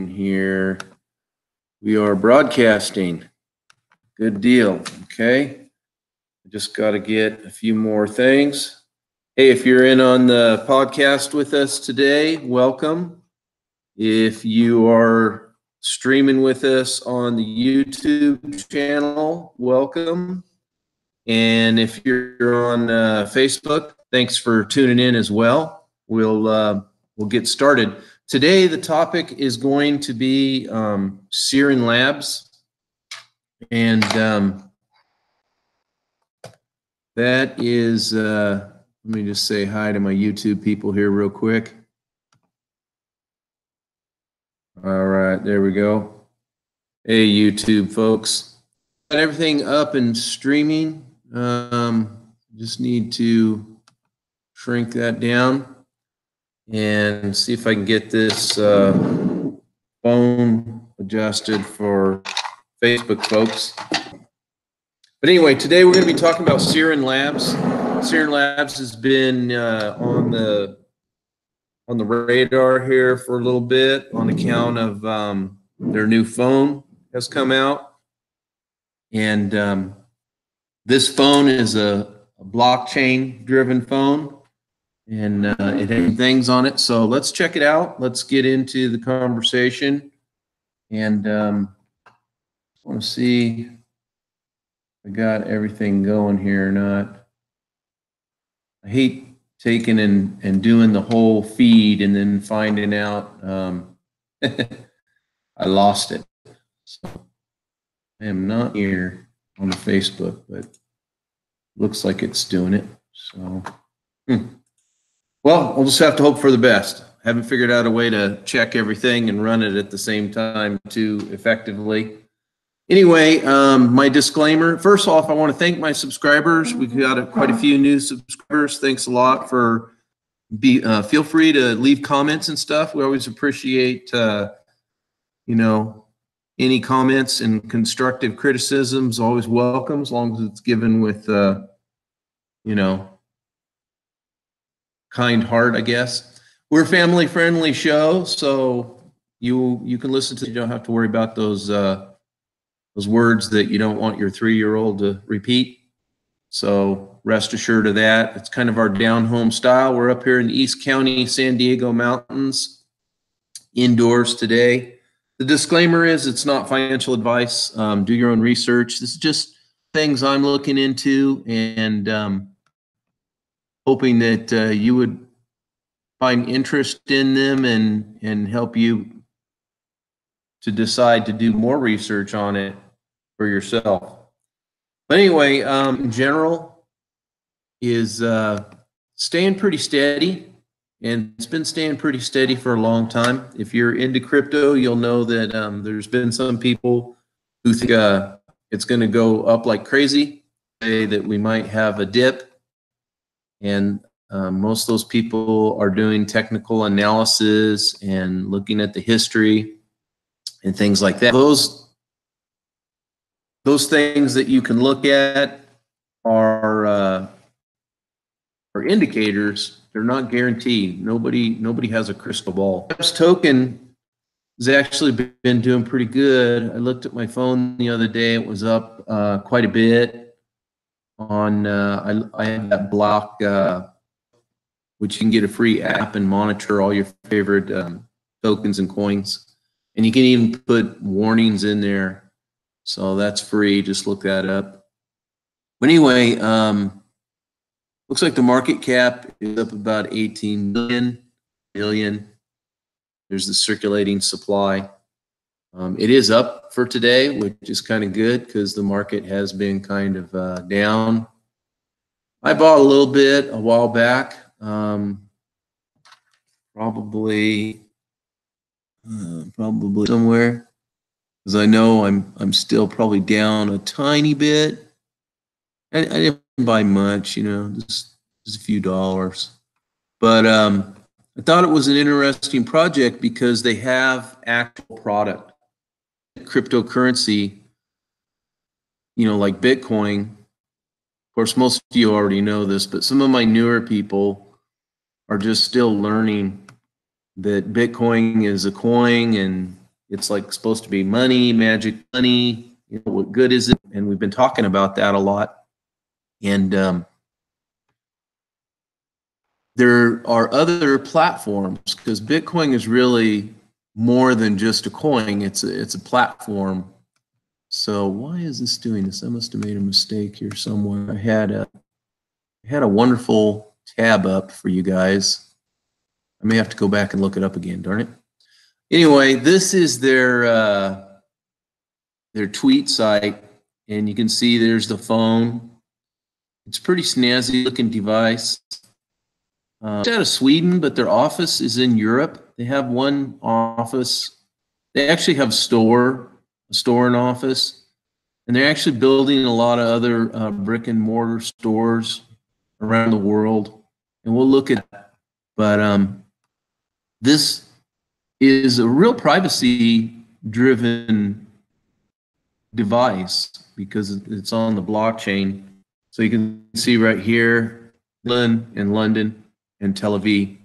here. We are broadcasting. Good deal. Okay. I just got to get a few more things. Hey, if you're in on the podcast with us today, welcome. If you are streaming with us on the YouTube channel, welcome. And if you're on Facebook, thanks for tuning in as well. We'll get started. Today, the topic is going to be Sirin Labs. And that is, let me just say hi to my YouTube people here real quick. All right, there we go. Hey, YouTube folks. Got everything up and streaming. Just need to shrink that down and see if I can get this phone adjusted for Facebook folks. But anyway, today we're going to be talking about Sirin Labs. Sirin Labs has been on the radar here for a little bit on account of their new phone has come out. And this phone is a blockchain driven phone, and it has things on it. So let's check it out. Let's get into the conversation. And I want to see if I got everything going here or not. I hate taking and doing the whole feed and then finding out I lost it. So I am not here on the Facebook, but looks like it's doing it. So, well, we'll just have to hope for the best. Haven't figured out a way to check everything and run it at the same time too effectively. Anyway, my disclaimer. First off, I want to thank my subscribers. We've got quite a few new subscribers. Thanks a lot for feel free to leave comments and stuff. We always appreciate any comments and constructive criticisms. Always welcome, as long as it's given with kind heart, I guess. We're a family friendly show, so you can listen to. You don't have to worry about those words that you don't want your 3-year-old to repeat. So rest assured of that. It's kind of our down home style. We're up here in the East County, San Diego mountains, indoors today. The disclaimer is it's not financial advice. Do your own research. This is just things I'm looking into and hoping that you would find interest in them and help you to decide to do more research on it for yourself. But anyway, in general, is staying pretty steady, and it's been staying pretty steady for a long time. If you're into crypto, you'll know that there's been some people who think it's going to go up like crazy, say that we might have a dip, and most of those people are doing technical analysis and looking at the history and things like that. Those things that you can look at are indicators. They're not guaranteed. Nobody has a crystal ball. This token has actually been doing pretty good. I looked at my phone the other day. It was up quite a bit. On I have that block, which you can get a free app and monitor all your favorite tokens and coins. And you can even put warnings in there. So that's free. Just look that up. But anyway, looks like the market cap is up about 18 million. There's the circulating supply. It is up for today, which is kind of good because the market has been kind of down. I bought a little bit a while back, probably somewhere, because I know I'm still probably down a tiny bit. I didn't buy much, just a few dollars. But I thought it was an interesting project because they have actual product, cryptocurrency, like Bitcoin. Of course, most of you already know this, but some of my newer people are just still learning that Bitcoin is a coin and It's like supposed to be money, magic money. You know, what good is it? And we've been talking about that a lot. And there are other platforms, because Bitcoin is really more than just a coin. It's a platform. So why is this doing this? I must have made a mistake here somewhere. I had a wonderful tab up for you guys. I may have to go back and look it up again, darn it. Anyway, this is their tweet site, and you can see there's the phone. It's a pretty snazzy looking device. It's out of Sweden, but their office is in Europe. They have one office. They actually have a store and office, and they're actually building a lot of other brick and mortar stores around the world. And we'll look at that. But this is a real privacy-driven device because it's on the blockchain. So you can see right here, in London and Tel Aviv,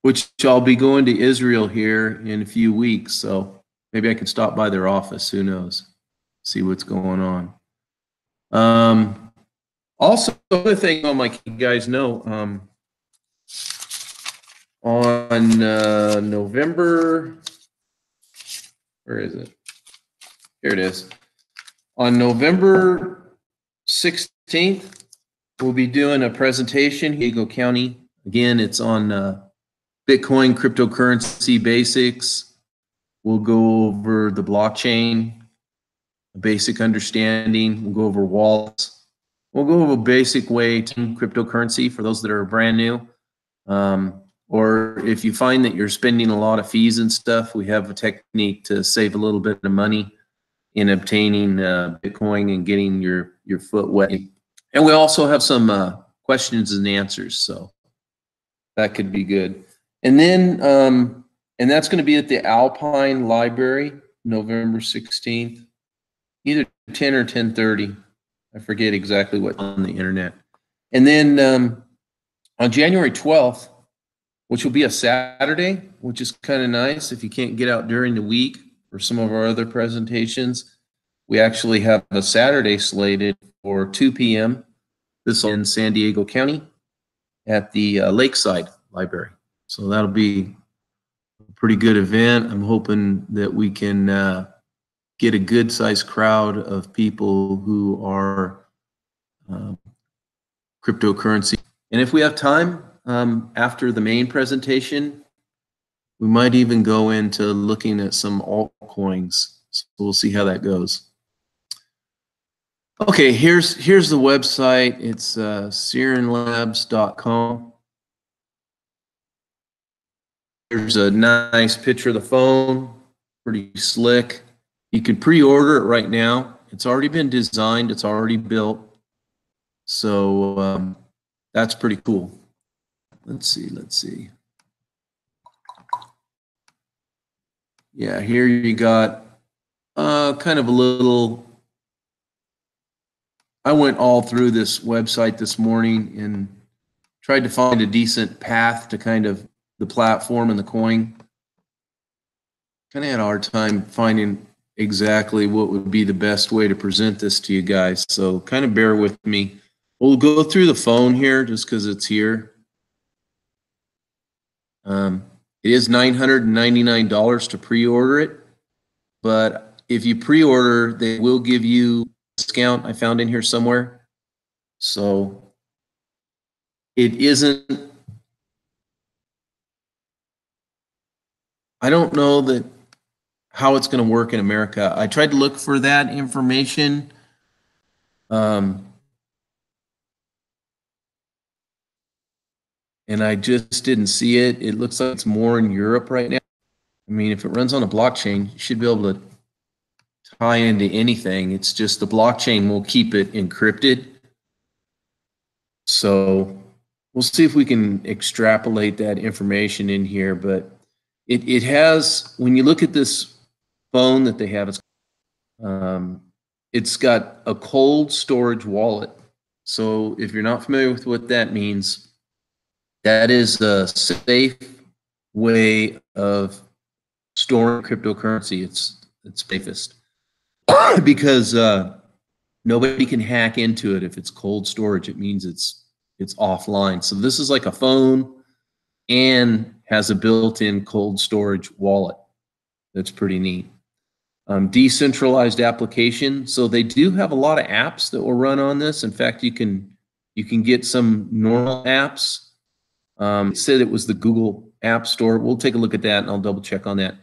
which I'll be going to Israel here in a few weeks. So maybe I can stop by their office. Who knows? See what's going on. Also, other thing I want you guys know, on November, where is it? Here it is. On November 16th, we'll be doing a presentation in Diego County. Again, it's on Bitcoin cryptocurrency basics. We'll go over the blockchain, a basic understanding. We'll go over wallets. We'll go over a basic way to cryptocurrency for those that are brand new. Or if you find that you're spending a lot of fees and stuff, we have a technique to save a little bit of money in obtaining Bitcoin and getting your foot wet. And we also have some questions and answers, so that could be good. And then, and that's going to be at the Alpine Library, November 16th, either 10 or 10:30. I forget exactly what on the internet. And then on January 12th, which will be a Saturday, which is kind of nice if you can't get out during the week for some of our other presentations. We actually have a Saturday slated for 2 p.m. This in San Diego County at the Lakeside Library. So that'll be a pretty good event. I'm hoping that we can get a good sized crowd of people who are cryptocurrency. And if we have time, after the main presentation, we might even go into looking at some altcoins. So we'll see how that goes. Okay, here's the website. It's sirinlabs.com. There's a nice picture of the phone, pretty slick. You can pre-order it right now. It's already been designed. It's already built. So that's pretty cool. Let's see. Yeah, here you got kind of a little, I went all through this website this morning and tried to find a decent path to kind of the platform and the coin. Kind of had a hard time finding exactly what would be the best way to present this to you guys. So kind of bear with me. We'll go through the phone here just because it's here. It is $999 to pre-order it, but if you pre-order, they will give you a discount I found in here somewhere. So it isn't, I don't know that how it's going to work in America. I tried to look for that information. And I just didn't see it. It looks like it's more in Europe right now. I mean, if it runs on a blockchain, you should be able to tie into anything. It's just the blockchain will keep it encrypted. So we'll see if we can extrapolate that information in here. But it has, when you look at this phone that they have, it's got a cold storage wallet. So if you're not familiar with what that means, that is a safe way of storing cryptocurrency. It's safest because nobody can hack into it if it's cold storage. It means it's offline. So this is like a phone and has a built-in cold storage wallet. That's pretty neat. Decentralized application. So they do have a lot of apps that will run on this. In fact, you can get some normal apps. It said it was the Google App Store. We'll take a look at that, and I'll double check on that.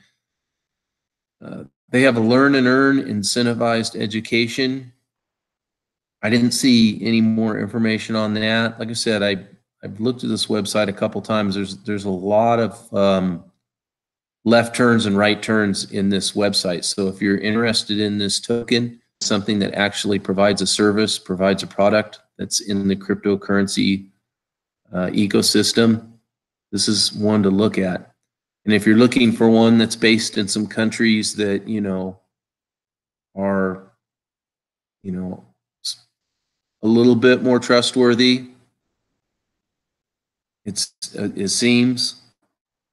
They have a learn and earn incentivized education. I didn't see any more information on that. Like I said, I've looked at this website a couple times. There's a lot of left turns and right turns in this website. So if you're interested in this token, something that actually provides a service, provides a product that's in the cryptocurrency ecosystem, this is one to look at. And if you're looking for one that's based in some countries that, you know, are, you know, a little bit more trustworthy, it seems,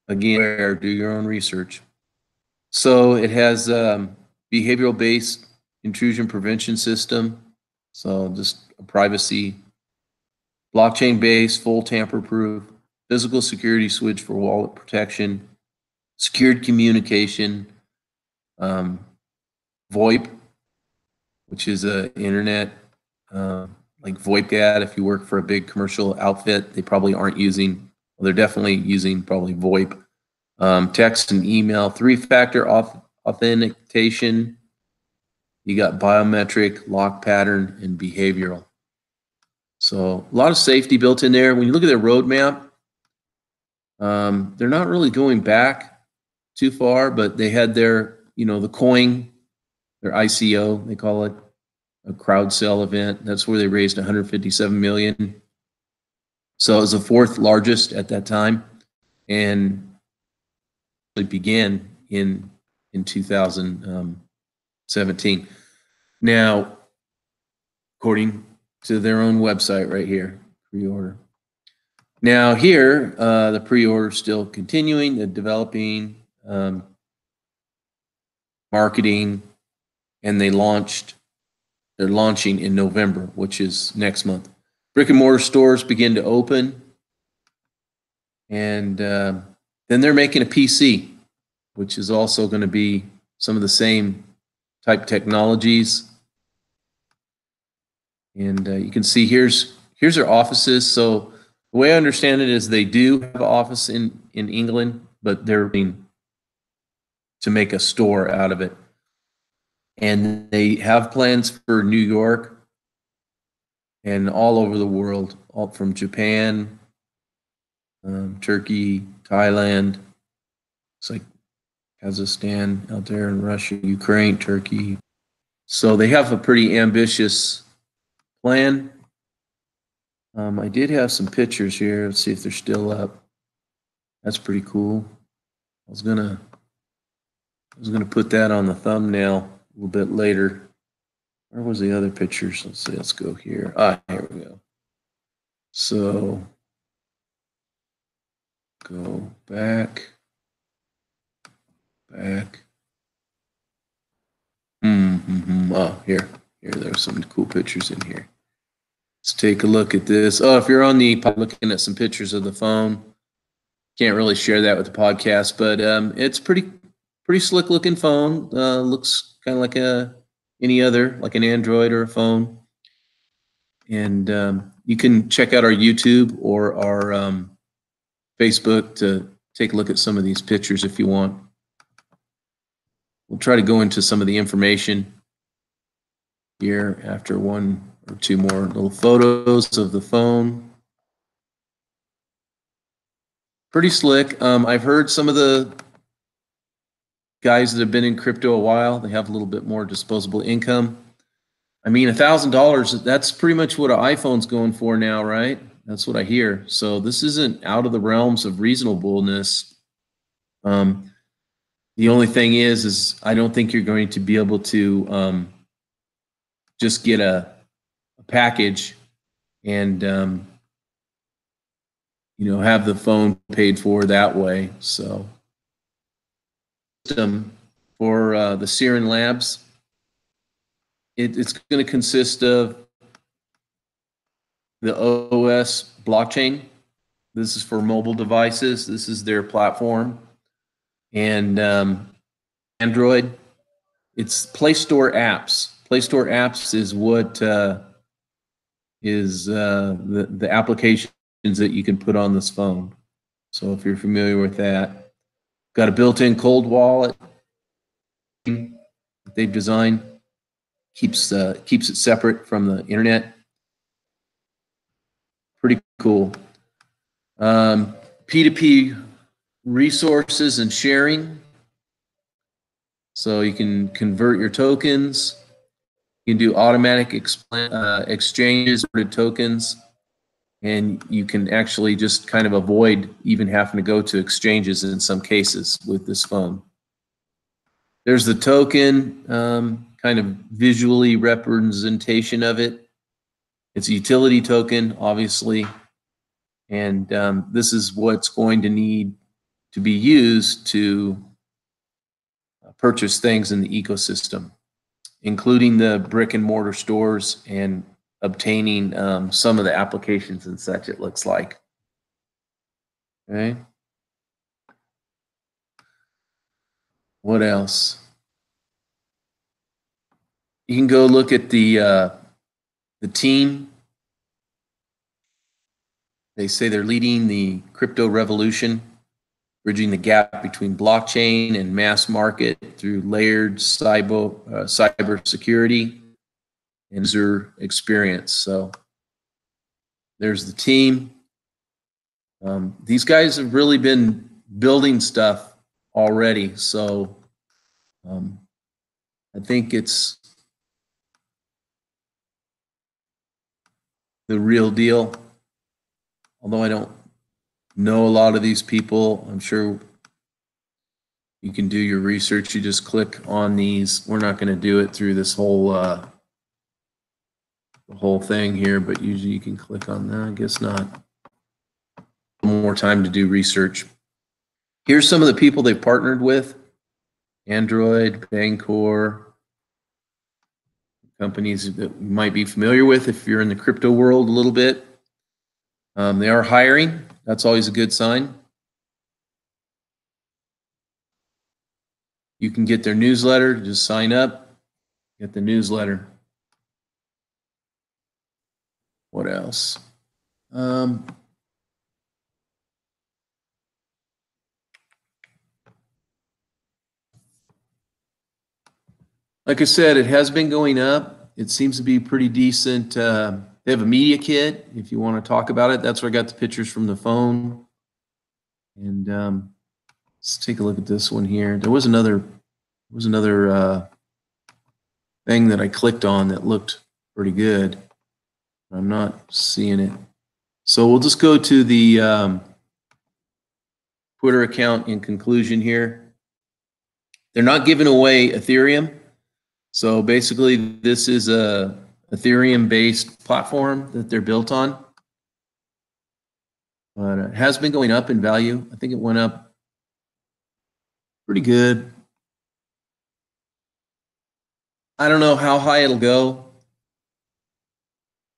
again, do your own research. So it has behavioral-based intrusion prevention system. So just a privacy, blockchain-based, full tamper-proof, physical security switch for wallet protection, secured communication, VoIP, which is a internet like VoIP ad. If you work for a big commercial outfit, they probably aren't using. Well, they're definitely using probably VoIP. Text and email, 3-factor authentication. You got biometric, lock pattern, and behavioral. So a lot of safety built in there. When you look at their roadmap, they're not really going back too far, but they had their, you know, the coin, their ICO, they call it, a crowd sale event. That's where they raised 157 million. So it was the 4th largest at that time, and it began in 2017. Now, according to their own website right here, pre-order. Now here, the pre-order is still continuing, the developing, marketing, and they're launching in November, which is next month. Brick and mortar stores begin to open, and then they're making a PC, which is also going to be some of the same type technologies. And you can see here's their offices. So the way I understand it is they do have an office in England, but they're going to make a store out of it. And they have plans for New York and all over the world, all from Japan, Turkey, Thailand. It's like Kazakhstan out there in Russia, Ukraine, Turkey. So they have a pretty ambitious plan. I did have some pictures here. Let's see if they're still up. That's pretty cool. I was gonna put that on the thumbnail a little bit later. Where was the other pictures? Let's see. Let's go here. Here we go. So go back. Oh, here. There's some cool pictures in here. Let's take a look at this. Oh, if you're on the looking at some pictures of the phone, can't really share that with the podcast, but it's pretty slick looking phone. Looks kind of like any other, like an Android or a phone. And you can check out our YouTube or our Facebook to take a look at some of these pictures if you want. We'll try to go into some of the information here after one or two more little photos of the phone. Pretty slick. I've heard some of the guys that have been in crypto a while, they have a little bit more disposable income. I mean, $1,000, that's pretty much what an iPhone's going for now, right? That's what I hear. So this isn't out of the realms of reasonableness. The only thing is I don't think you're going to be able to just get a package and have the phone paid for that way. So system for the Sirin Labs. It's going to consist of the OS blockchain. This is for mobile devices. This is their platform. And Android. It's Play Store apps. Play Store apps is what is the applications that you can put on this phone. So if you're familiar with that, got a built-in cold wallet that they've designed. Keeps it separate from the internet. Pretty cool. P2P resources and sharing. So you can convert your tokens. You can do automatic exchanges of tokens, and you can actually just kind of avoid even having to go to exchanges in some cases with this phone. There's the token, kind of visually representation of it. It's a utility token, obviously, and this is what's going to need to be used to purchase things in the ecosystem, including the brick and mortar stores and obtaining some of the applications and such, it looks like. Okay. What else? You can go look at the team. They say they're leading the crypto revolution, bridging the gap between blockchain and mass market through layered cyber security and user experience. So there's the team. These guys have really been building stuff already. So I think it's the real deal. Although I don't know a lot of these people, I'm sure you can do your research. You just click on these. We're not going to do it through this whole the whole thing here, but usually you can click on that. I guess not. More time to do research. Here's some of the people they've partnered with: Android, Bancor, companies that you might be familiar with if you're in the crypto world a little bit. They are hiring. That's always a good sign. You can get their newsletter. Just sign up, get the newsletter. What else? Like I said, it has been going up. It seems to be pretty decent. They have a media kit if you want to talk about it. That's where I got the pictures from the phone. And let's take a look at this one here. There was another thing that I clicked on that looked pretty good. I'm not seeing it. So we'll just go to the Twitter account in conclusion here. They're not giving away Ethereum. So basically, this is a Ethereum-based platform that they're built on. But it has been going up in value. I think it went up pretty good. I don't know how high it'll go.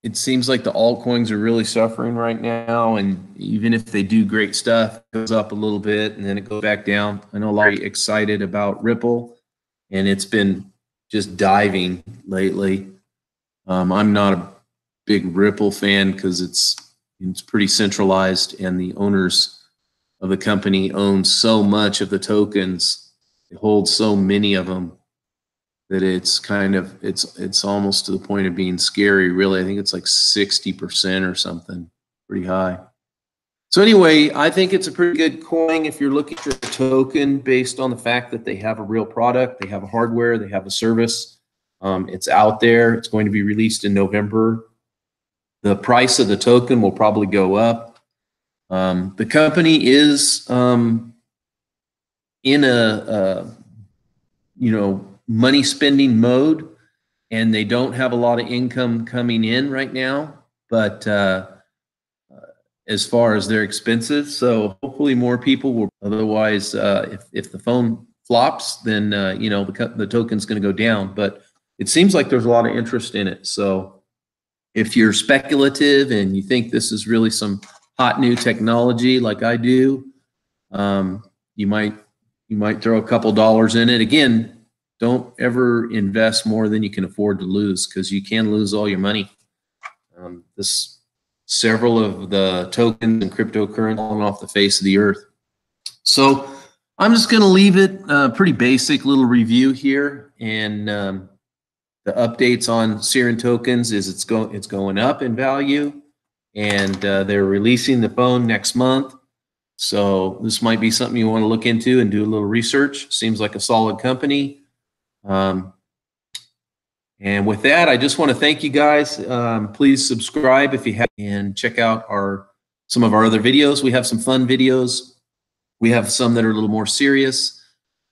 It seems like the altcoins are really suffering right now, and even if they do great stuff, it goes up a little bit and then it goes back down. I know a lot of excited about Ripple, and it's been just diving lately. I'm not a big Ripple fan because it's pretty centralized, and the owners of the company own so much of the tokens. They hold so many of them that it's kind of it's almost to the point of being scary, really. I think it's like 60% or something, pretty high. So anyway, I think it's a pretty good coin if you're looking for a token based on the fact that they have a real product, they have a hardware, they have a service. It's out there. It's going to be released in November. The price of the token will probably go up. The company is in a money spending mode, and they don't have a lot of income coming in right now, but as far as their expenses, so hopefully more people will. Otherwise, if the phone flops, then you know, the token's going to go down. But it seems like there's a lot of interest in it. So if you're speculative and you think this is really some hot new technology like I do, you might throw a couple dollars in it. Again, don't ever invest more than you can afford to lose, because you can lose all your money. Several of the tokens and cryptocurrency falling off the face of the earth. So I'm just going to leave it pretty basic little review here. And the updates on Sirin tokens is it's going up in value, and they're releasing the phone next month. So this might be something you want to look into and do a little research. Seems like a solid company. And with that, I just want to thank you guys. Please subscribe if you have, and check out some of our other videos. We have some fun videos. We have some that are a little more serious,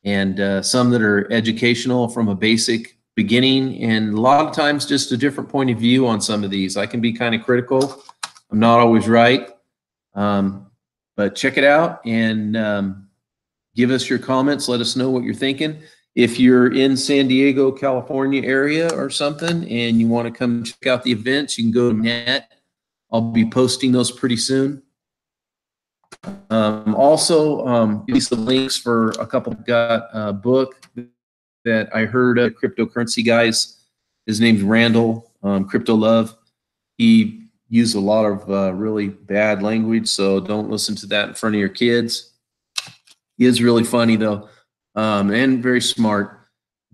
and some that are educational from a basic beginning, and a lot of times just a different point of view on some of these. I can be kind of critical. I'm not always right. But check it out and give us your comments. Let us know what you're thinking. If you're in San Diego, California area or something, and you want to come check out the events, you can go to net. I'll be posting those pretty soon. Also, give me some links for a couple. Got a book that I heard of cryptocurrency guys. His name's Randall, Crypto Love. He used a lot of really bad language, so don't listen to that in front of your kids. He is really funny though, and very smart.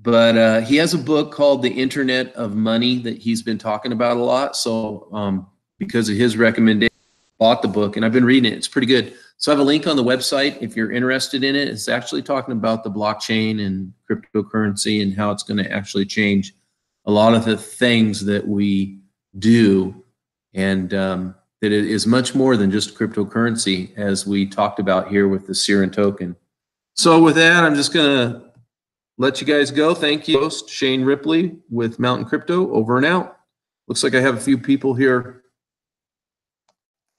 But he has a book called The Internet of Money that he's been talking about a lot. So because of his recommendation, I bought the book and I've been reading it. It's pretty good. So I have a link on the website if you're interested in it. It's actually talking about the blockchain and cryptocurrency and how it's going to actually change a lot of the things that we do, and that it is much more than just cryptocurrency, as we talked about here with the Sirin token. So with that, I'm just going to let you guys go. Thank you, host Shane Ripley with Mountain Crypto, over and out. Looks like I have a few people here.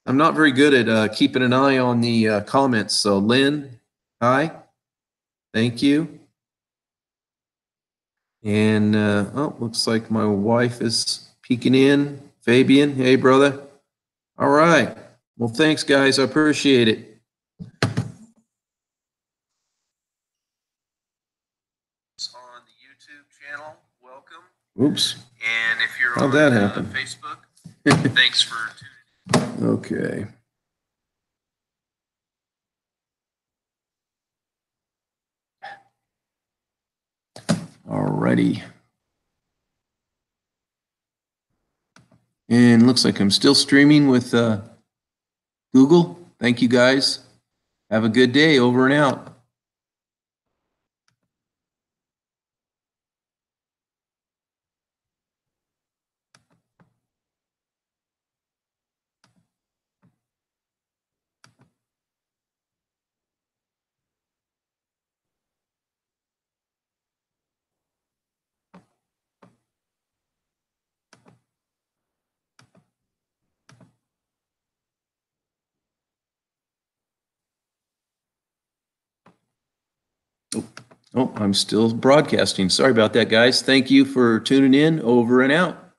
I'm not very good at keeping an eye on the comments. So Lynn, hi, thank you. And oh, looks like my wife is peeking in. Fabian, hey brother. All right. Well, thanks guys. I appreciate it. On the YouTube channel, welcome. Oops. And if you're on that happen? Facebook, thanks for tuning in. Okay. Alrighty. And looks like I'm still streaming with Google. Thank you guys. Have a good day. Over and out. Oh, I'm still broadcasting. Sorry about that, guys. Thank you for tuning in. Over and out.